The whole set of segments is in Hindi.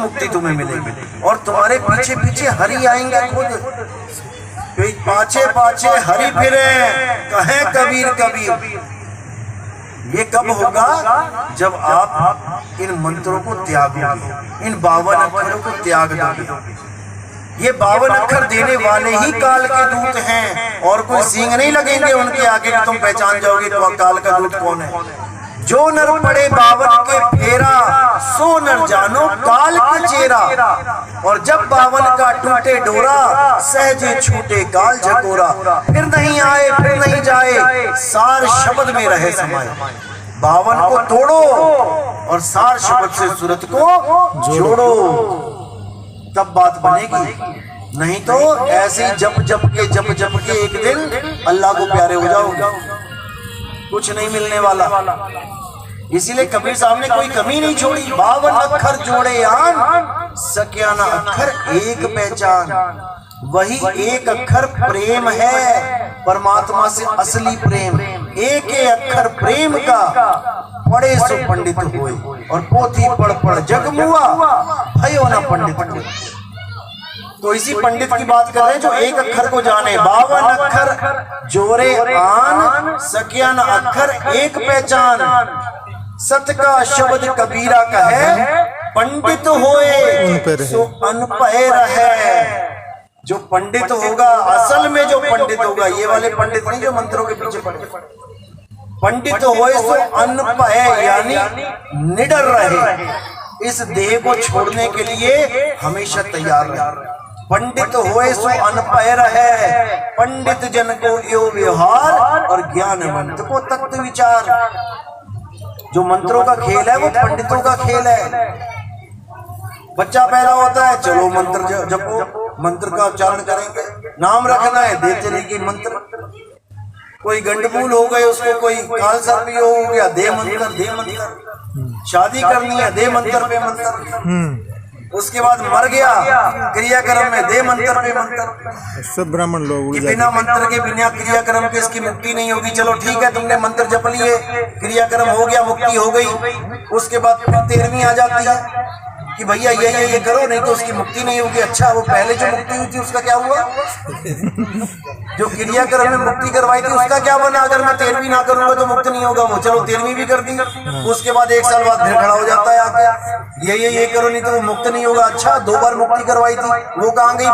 मुक्ति तुम्हें मिलेगी। और तुम्हारे पीछे पीछे हरि आएंगे खुद, पाछे पाछे हरि फिरे, कहे कबीर कबीर। ये कब होगा? जब आप इन मंत्रों को त्यागोगे, इन 52 अक्षरों को त्याग दोगे। ये 52 अक्षर देने वाले ही काल के दूत हैं, और कोई सींग नहीं लगेंगे उनके आगे कि तुम पहचान जाओगे तो काल का दूत कौन है। जो नर पड़े 52 के फेरा, सो नर जानो काल के चेरा। और जब 52 का टूटे डोरा, सहजे छूटे काल झकोरा। फिर नहीं आए फिर नहीं जाए, सार शब्द में रहे समाये। 52 को तोड़ो और सार शब्द से सूरत को जोड़ो, तब बात बनेगी। नहीं तो ऐसे जप जप के एक दिन अल्लाह को प्यारे हो जाओगे, कुछ नहीं मिलने वाला। इसीलिए कबीर साहब ने कोई कमी नहीं छोड़ी। 52 अक्षर जोड़े आन, सकिया ना अक्षर एक पहचान। वही एक अक्षर प्रेम है, परमात्मा से असली प्रेम। एक अक्षर प्रेम का, पढ़े सो पंडित होए, और पोथी पढ़ पढ़ जग मुआ, भयो ना पंडित। तो इसी पंडित की बात कर रहे हैं जो एक अक्षर को जाने। 52 अक्षर जोरे आन, सकिया न अक्षर एक पहचान। सत का शब्द कबीरा कहे, पंडित होए सो अनपढ़ रहे। जो पंडित होगा, असल में जो पंडित होगा, ये वाले पंडित नहीं जो मंत्रों के पीछे पड़े। पंडित होए सो अनपढ़, यानी निडर रहे, इस देह को छोड़ने के लिए हमेशा तैयार रहे। पंडित होए सो अनपढ़ है, पंडित जन को यो व्यवहार, और ज्ञानवंत को तत्व विचार। जो मंत्रों का खेल है वो पंडितों का खेल है। बच्चा पैदा होता है, चलो मंत्र जपो, मंत्र का उच्चारण करेंगे। नाम रखना है, देते रहेंगे मंत्र। कोई गंडमूल हो गए उसको, कोई काल सर्प हो गया, दे मंत्र। शादी करनी है, दे मंत्र पे मंत्र। उसके बाद मर गया, क्रियाक्रम में दे मंत्र पे मंत्र। सब ब्राह्मण लोग बिना मंत्र के, बिना क्रियाक्रम के इसकी मुक्ति नहीं होगी। चलो ठीक है, तुमने मंत्र जप लिए, क्रियाक्रम हो गया, मुक्ति हो गई। उसके बाद फिर 13वीं आ जाती है कि भैया ये करो, नहीं तो उसकी मुक्ति नहीं होगी। अच्छा, वो पहले जो मुक्ति हुई थी उसका क्या हुआ? जो क्रियाक्रम में मुक्ति करवाई थी उसका क्या बना? अगर मैं 13वीं ना करूंगा तो मुक्त नहीं होगा वो। चलो 13वीं भी कर दी, उसके बाद 1 साल बाद फिर खड़ा हो जाता है आके, ये करो नहीं तो वो मुक्त नहीं होगा। अच्छा, 2 बार मुक्ति करवाई थी, वो कहाँ गई?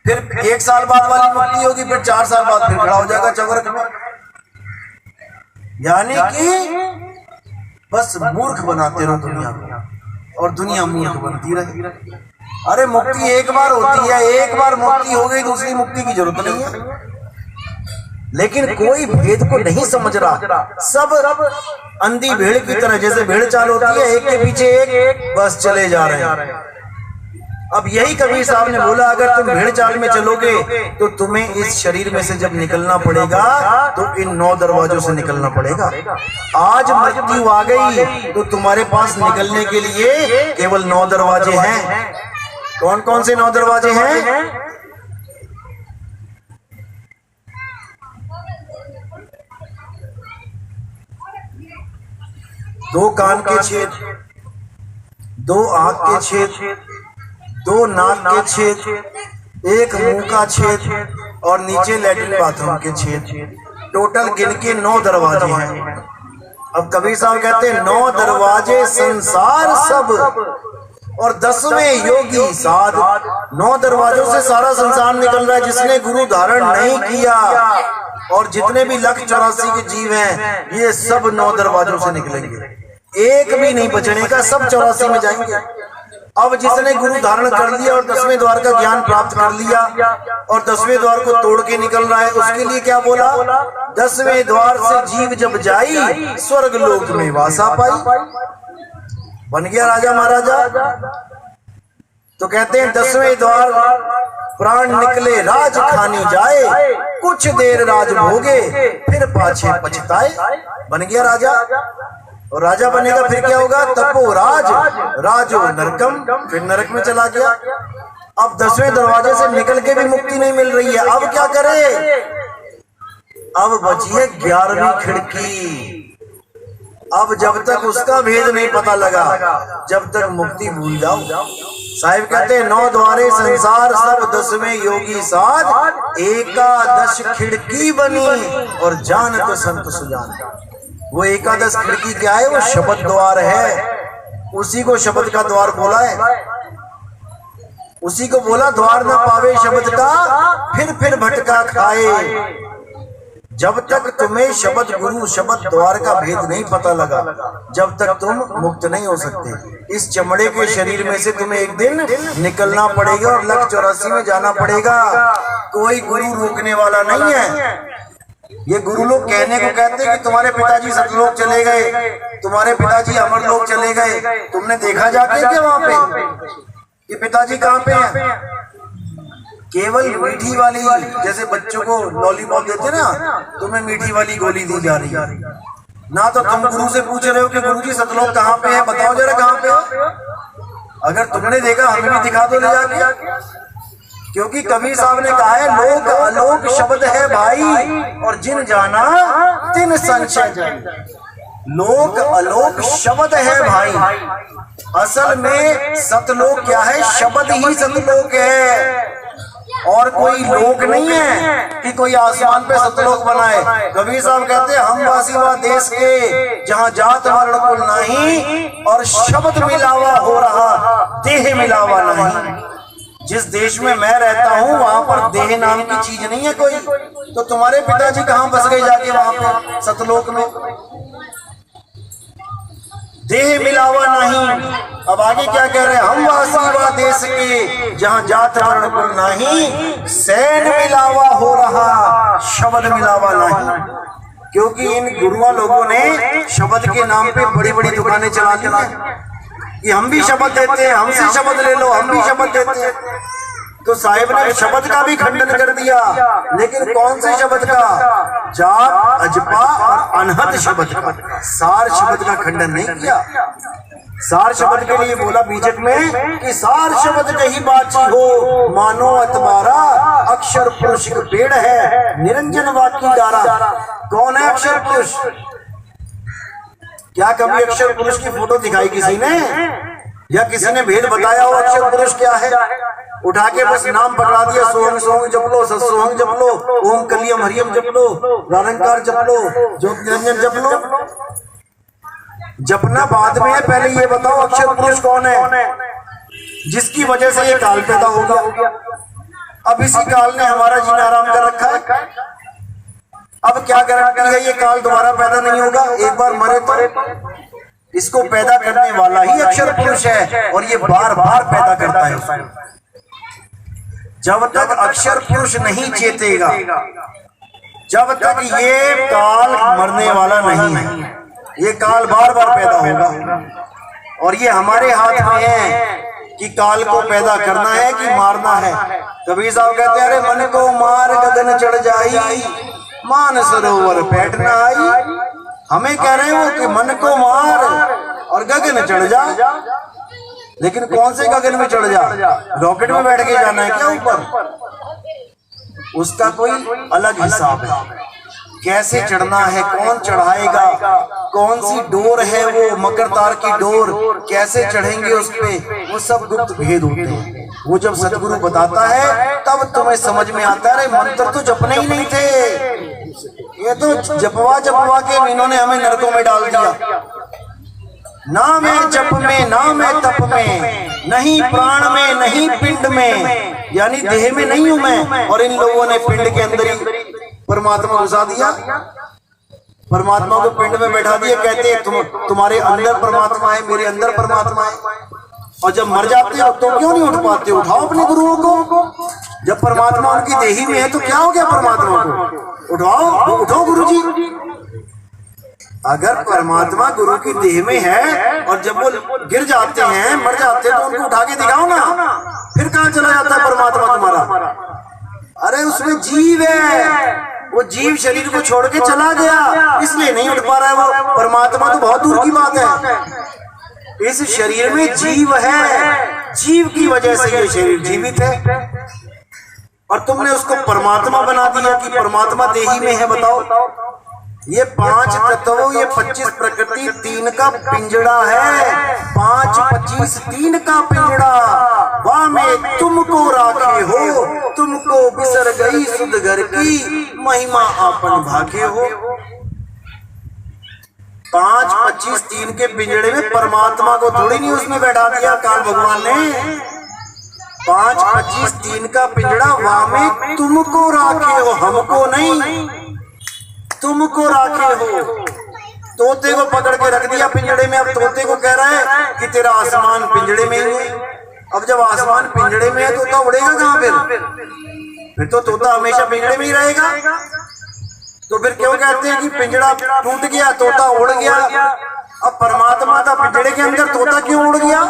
फिर 1 साल बाद वाली मुक्ति होगी, फिर 4 साल बाद फिर खड़ा हो जाएगा चौरक में। यानी कि बस मूर्ख बनाते रहो दुनिया को, और दुनिया मूर्ख बनती रहे। अरे मुक्ति एक बार होती है, एक बार मुक्ति हो गई, दूसरी मुक्ति की जरूरत नहीं है। लेकिन कोई भेद को नहीं समझ रहा, सब अंधी भेड़ की तरह, जैसे भेड़ चाल होती है, एक के पीछे एक, बस चले जा रहे हैं। अब यही कबीर साहब ने बोला, अगर तुम भेड़ चाल में चलोगे तो तुम्हें इस शरीर में से जब निकलना पड़ेगा तो इन 9 दरवाजों से निकलना पड़ेगा। आज मृत्यु आ गई तो तुम्हारे पास निकलने के लिए केवल 9 दरवाजे हैं। कौन कौन से 9 दरवाजे हैं? दो कान के छेद, 2 आंख के छेद, 2 नाक के छेद, 1 मुंह का छेद, और नीचे लैट्रिन बाथरूम के छेद। टोटल गिन के 9 दरवाजे हैं। अब कबीर साहब कहते हैं 9 दरवाजे संसार सब, और 10वें योगी साध। 9 दरवाजों से सारा संसार निकल रहा है। जिसने गुरु धारण नहीं किया, और जितने भी 184 के जीव हैं, ये सब 9 दरवाजों से निकलेंगे, एक भी नहीं बचने का, सब 84 में जाएंगे। अब जिसने गुरु धारण कर लिया और 10वें द्वार का ज्ञान प्राप्त कर लिया, और 10वें द्वार को तोड़ के निकल रहा है, उसके लिए क्या बोला? 10वें द्वार से जीव जब जाई, स्वर्ग लोक में वासा पाई। बन गया राजा महाराजा। तो कहते हैं 10वें द्वार प्राण निकले राज खानी जाए, कुछ देर राज भोगे फिर पाछे पछताए। बन गया राजा, और राजा बनेगा फिर क्या होगा? तपो राज राजो नरकम, फिर नरक में चला गया। अब 10वें दरवाजे से निकल के भी मुक्ति नहीं मिल रही है। अब क्या करे? अब बची है 11वीं खिड़की। अब जब तक उसका भेद नहीं पता लगा, जब तक मुक्ति भूल जाओ। साहिब कहते हैं 9 द्वारे संसार सब 10वें योगी साध, एकादश खिड़की बनी और जान तो संत सुजान। वो एकादश खिड़की क्या है? वो शब्द द्वार है, उसी को शब्द का द्वार बोला है, उसी को बोला द्वार न पावे शब्द का, फिर भटका खाए। जब तक तुम्हें शब्द गुरु शब्द द्वार का भेद नहीं पता लगा, जब तक तुम मुक्त नहीं हो सकते। इस चमड़े के शरीर में से तुम्हें एक दिन निकलना पड़ेगा और 184 में जाना पड़ेगा। कोई गुरु रोकने वाला नहीं है। ये गुरु लोग कहने को कहते हैं कि तुम्हारे पिताजी सतलोक चले गए, तुम्हारे पिताजी अमरलोक चले गए। तुमने देखा जाके क्या वहां पे कि पिताजी कहाँ पे हैं? केवल मीठी वाली, जैसे बच्चों को लॉलीपॉप देते ना, तुम्हें मीठी वाली गोली दी जा रही है ना। तो तुम गुरु से पूछ रहे हो कि गुरुजी सतलोक कहाँ पे है, बताओ जरा कहाँ पे है। अगर तुमने देखा हमें भी दिखा दो ले जाके, क्योंकि कबीर साहब ने कहा है लोक अलोक शब्द है भाई, और जिन जाना तिन संशय जाए। लोक अलोक शब्द है भाई, असल में सतलोक क्या है? शब्द ही सतलोक है, और कोई लोक नहीं है कि कोई आसमान पे सतलोक बनाए। कबीर साहब कहते हैं हम वासी वा देश के, जहाँ जात वर्ण कुल नहीं, और शब्द मिलावा हो रहा देह मिलावा नहीं। जिस देश में मैं रहता हूँ वहां पर देह नाम की चीज नहीं है कोई। तो तुम्हारे पिताजी कहाँ बस गए जाके वहां पे सतलोक में? देह मिलावा नहीं। अब आगे क्या कह रहे हैं? हम वासी वा देश के, जहाँ जात वर्ण कुल नहीं, सैन मिलावा हो रहा शब्द मिलावा नहीं। क्योंकि इन गुरुआ लोगों ने शब्द के नाम पे बड़ी बड़ी दुकानें चला दी हैं कि हम भी शब्द देते हैं, हमसे शब्द ले लो, हम भी शब्द देते हैं। तो साहिब ने शब्द का भी खंडन कर दिया, लेकिन कौन से शब्द का? जाप अजपा और अनहद शब्द का, सार शब्द का खंडन नहीं किया। सार शब्द के लिए बोला बीजक में कि सार शब्द कही बाची हो, मानो अतबारा अक्षर पुरुष पेड़ है, निरंजन वाकी गारा। कौन है अक्षर पुरुष? क्या कभी अक्षर पुरुष की फोटो दिखाई किसी ने, या किसी ने भेद बताया हो अक्षर पुरुष क्या है? उठा के बस नाम पकड़ा दिया, सोहंग सोहंग जप लो, सत्सोहंग जप लो, ओम कलियम हरियम जप लो, निरंकार जप लो, ज्योति निरंजन जप लो। जपना बाद में है, पहले ये बताओ अक्षर पुरुष कौन है जिसकी वजह से ये काल पैदा हो गया। अब इसी काल ने हमारा जीना आराम कर रखा है। अब क्या गारंटी है ये काल दोबारा पैदा नहीं होगा? एक बार मरे तो इसको पैदा करने वाला ही अक्षर पुरुष है, और ये बार बार पैदा करता है। जब तक अक्षर पुरुष नहीं चेतेगा, जब तक ये काल मरने वाला नहीं है, ये काल बार बार पैदा होगा। और ये हमारे हाथ में है कि काल को पैदा करना है कि मारना है। कबीर साहब कहते हैं अरे मन को मार गगन चढ़ जाई, मान सरोवर पैठ न आई। हमें कह रहे हो कि मन को मार और गगन चढ़ जा, लेकिन कौन से गगन में चढ़ जा? रॉकेट में बैठ के जाना है क्या ऊपर? उसका कोई अलग हिसाब है। कैसे चढ़ना है, कौन चढ़ाएगा, कौन सी डोर है वो मकर तार की डोर, कैसे चढ़ेंगे उस पे, वो सब गुप्त भेद होते हैं। वो जब सतगुरु बताता है तब तुम्हें समझ में आता है मंत्र तो जपने ही नहीं थे, ये तो जपवा जपवा के इन्होंने हमें नरकों में डाल दिया। ना मैं जप में, ना मैं तप में, नहीं प्राण में, नहीं पिंड में, यानी देह में नहीं हूं मैं। और इन लोगों ने पिंड के अंदर ही परमात्मा घुसा दिया, परमात्मा को पिंड में बैठा दिया। कहते हैं तुम्हारे अंदर परमात्मा है, मेरे अंदर परमात्मा है। और जब मर जाते हो तो क्यों नहीं उठ पाते? उठाओ अपने गुरुओं को। जब परमात्मा उनकी देही में है तो क्या हो गया परमात्मा को? उठाओ, उठो गुरुजी। अगर परमात्मा गुरु की देह में है और जब वो गिर जाते हैं, मर जाते हैं, तो उनको उठा के दिखाओ ना। फिर कहाँ चला जाता है परमात्मा तुम्हारा? अरे उसमें जीव है, वो जीव शरीर को छोड़ के चला गया, इसलिए नहीं उठ पा रहा है वो। परमात्मा तो बहुत दूर की बात है। इस शरीर में जीव है, जीव की वजह से ये शरीर जीवित है। और तुमने उसको परमात्मा बना दिया कि परमात्मा देही में है। बताओ, ये 5 तत्वों, ये 25 प्रकृति, 3 का पिंजड़ा है। 5, 25, 3 का पिंजड़ा, वाह में तुमको राखे हो, तुमको बिसर गई सुध घर की, महिमा आपन भागे हो। 5, 25, 3 के पिंजड़े में परमात्मा को थोड़ी नहीं उसमें बैठा दिया काल भगवान ने। 5, 25, 3 का पिंजड़ा, वाह में तुमको राखे हो, हमको नहीं, तुमको राखे हो। तोते को पकड़ के रख दिया पिंजड़े में। अब तोते को कह रहा है कि तेरा आसमान पिंजड़े में ही है। अब जब आसमान पिंजड़े में है तो तोता उड़ेगा कहां? फिर तो तोता हमेशा पिंजड़े में ही रहेगा। तो फिर क्यों कहते हैं कि पिंजड़ा टूट गया, तोता उड़ गया? अब परमात्मा था पिंजड़े के अंदर, तोता क्यों उड़ गया?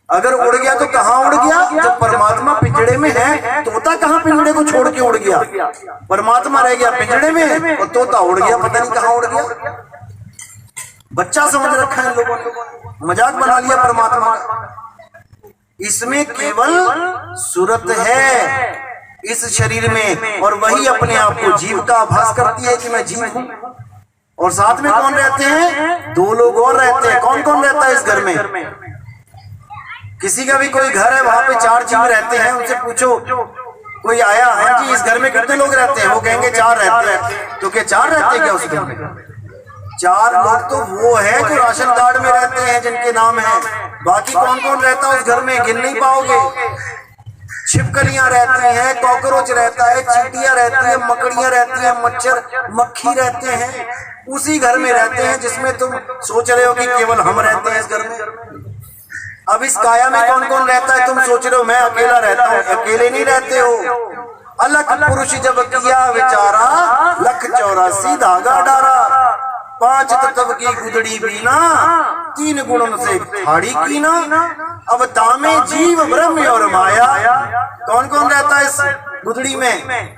अगर उड़ गया तो कहाँ उड़ गया? जब परमात्मा पिंजड़े में है, तोता कहाँ पिंजड़े को छोड़ के उड़ गया? परमात्मा रह गया पिंजड़े में और तोता उड़ गया, पता नहीं कहाँ उड़ गया। बच्चा समझ रखा है लोगों ने, मजाक बना लिया परमात्मा का। इसमें केवल सूरत है इस शरीर में, और वही अपने आप को जीव का आभास करती है कि मैं जीव हूं। और साथ में कौन रहते हैं? 2 लोग और रहते हैं। कौन कौन रहता है इस घर में? किसी का भी कोई घर है, वहां पे 4 जीव रहते हैं। उनसे पूछो, कोई आया, हाँ जी इस घर में कितने लोग रहते हैं? वो कहेंगे 4 रहते हैं। तो क्या 4 रहते हैं क्या उस घर में? 4 लोग तो वो है जो राशन कार्ड में रहते हैं, जिनके नाम है। बाकी कौन कौन रहता है उस घर में गिन नहीं पाओगे। छिपकलियां रहती हैं, कॉकरोच रहता है, चींटियां रहती है, मकड़ियां रहती हैं, मच्छर मक्खी रहते हैं। उसी घर में रहते हैं जिसमें तुम सोच रहे हो कि केवल हम रहते हैं इस घर में। अब इस काया में कौन कौन रहता है? तुम सोच रहे हो मैं अकेला रहता हूँ। अकेले नहीं रहते हो। अलग पुरुष जब किया विचारा, 184 धागा डारा। 5 तत्व की गुदड़ी बीना, 3 गुणों से ठाड़ी कीना। अब तामे जीव ब्रह्म और माया। कौन कौन रहता है इस गुदड़ी में?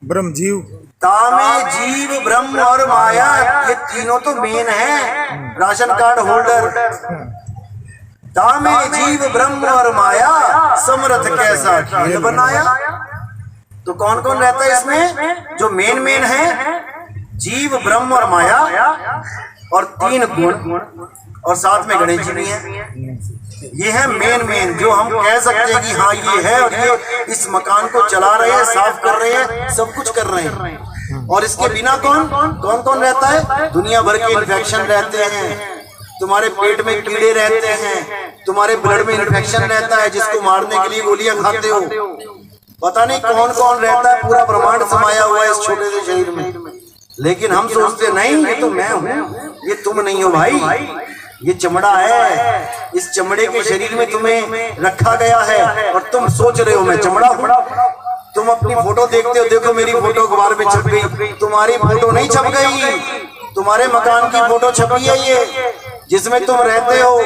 ब्रह्म जीव, तामे जीव ब्रह्म और माया, ये तीनों तो मेन है राशन कार्ड होल्डर। तामे जीव ब्रह्म और माया, समरथ कैसा खेल बनाया। तो कौन कौन रहता है इसमें? जो मेन है, जीव ब्रह्म और माया, और 3 गुण, और साथ में गणेश जी भी हैं। ये है मेन जो हम कह सकते हैं कि हाँ ये है, और ये इस मकान को चला रहे हैं, साफ कर रहे हैं, सब कुछ कर रहे हैं। और इसके बिना कौन कौन रहता है? दुनिया भर के इन्फेक्शन रहते हैं, तुम्हारे पेट में कीड़े रहते हैं, तुम्हारे ब्लड में इन्फेक्शन रहता है, जिसको मारने के लिए गोलियां खाते हो। पता नहीं कौन कौन रहता है, पूरा ब्रह्मांड समाया हुआ है इस छोटे से शरीर में। लेकिन हम सोचते नहीं, ये तो मैं हूँ, ये तुम नहीं हो भाई, ये चमड़ा है। इस चमड़े के शरीर में तुम्हें रखा गया है, और तुम सोच रहे हो मैं चमड़ा हूँ। तुम अपनी फोटो देखते हो, देखो मेरी फोटो अखबार में छप गई। तुम्हारी फोटो नहीं छप गई, तुम्हारे मकान की फोटो छपी है ये, जिसमें तुम रहते हो।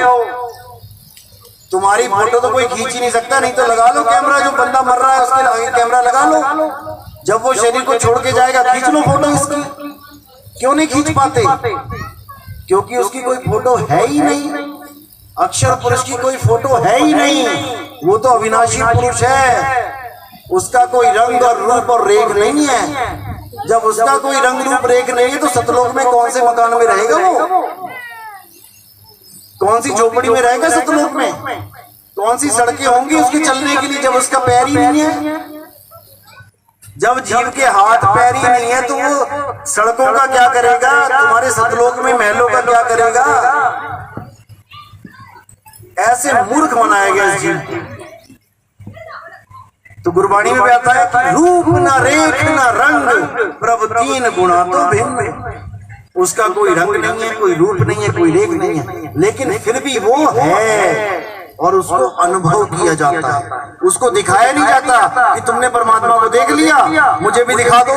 तुम्हारी फोटो तो कोई खींच ही नहीं सकता। नहीं तो लगा लो कैमरा, जो बंदा मर रहा है उसके आगे कैमरा लगा लो। जब वो शरीर को छोड़ के जाएगा, खींच लो फोटो इसकी। क्यों नहीं खींच पाते? क्योंकि उसकी कोई फोटो है ही नहीं। अक्षर पुरुष की कोई फोटो है ही नहीं। वो तो अविनाशी पुरुष है, उसका कोई रंग और रूप और रेख नहीं है। जब उसका कोई रंग रूप रेख नहीं है तो सतलोक में कौन से मकान में रहेगा वो? कौन सी झोपड़ी में रहेगा सतलोक में? कौन सी सड़कें होंगी उसके चलने के लिए जब उसका पैर ही नहीं है? जब जीव के हाथ पैर ही नहीं है तो वो सड़कों का क्या करेगा? तुम्हारे सतलोक में महलों का क्या करेगा? ऐसे मूर्ख बनाया गया इस जीव को। तो गुरबाणी में भी आता है कि रूप न रेख न रंग, प्रभु 3 गुणा तो भिन्न। उसका कोई रंग नहीं है, कोई रूप नहीं है, कोई रेख नहीं है, लेकिन फिर भी वो है, और उसको अनुभव किया जाता है। उसको दिखाया नहीं जाता कि तुमने परमात्मा को देख लिया, मुझे भी दिखा दो।